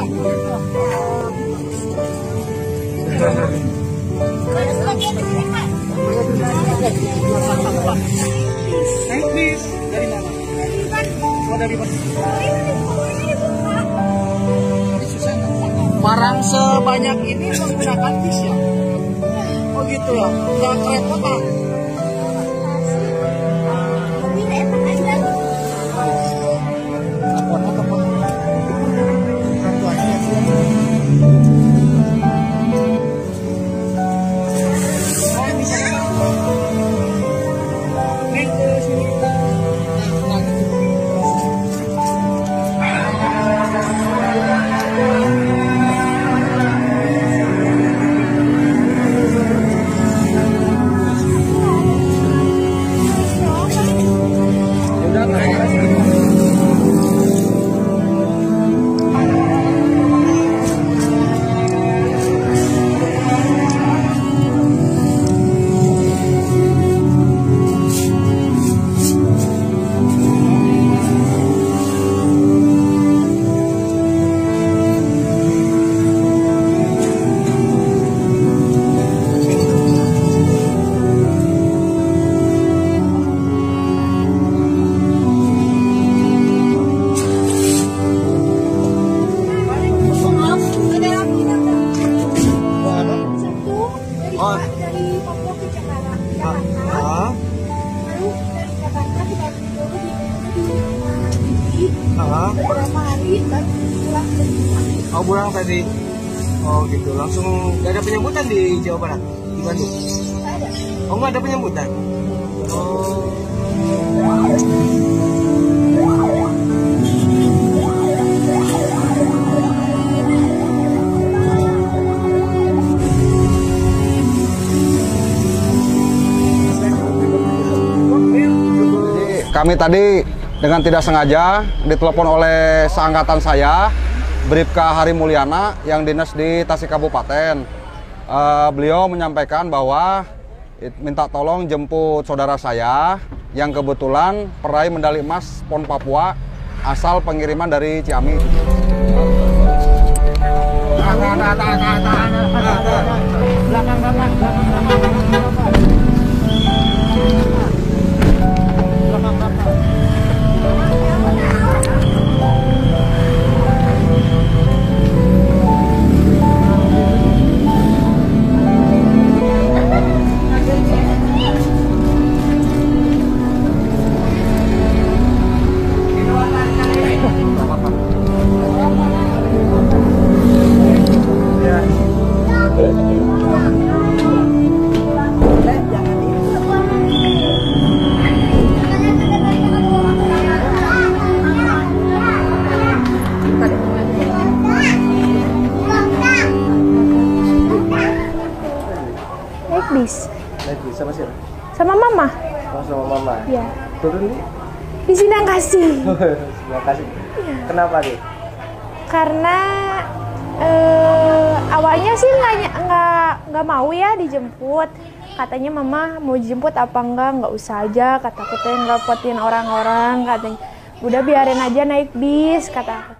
Naik bis dari mana? Oh, dari mana? Barang sebanyak ini menggunakan bis ya? Oh gitu ya, nggak kerepotan. Dari Papua ke Jakarta, lalu dari Jakarta kita dulu di beberapa hari dan pulang ke rumah. Oh, pulang tadi. Oh gitu, langsung gak ada penyambutan di Jawa Barat, di Bandung? Nggak ada. Oh, nggak ada penyambutan? Oh. Kami tadi dengan tidak sengaja ditelepon oleh seangkatan saya, Bribka Hari Mulyana yang dinas di Tasik Kabupaten. Beliau menyampaikan bahwa minta tolong jemput saudara saya yang kebetulan peraih medali emas PON Papua asal pengiriman dari Ciamis. Naik bis sama siapa? Sama mama. Oh, sama mama. Iya. Turun Di sini yang kasih. Terima kasih. Iya. Kenapa nih? Karena awalnya sih nggak mau ya dijemput. Katanya mama mau jemput apa nggak usah aja. Kata aku teh ngerepotin orang-orang. Katanya udah biarin aja naik bis kata aku.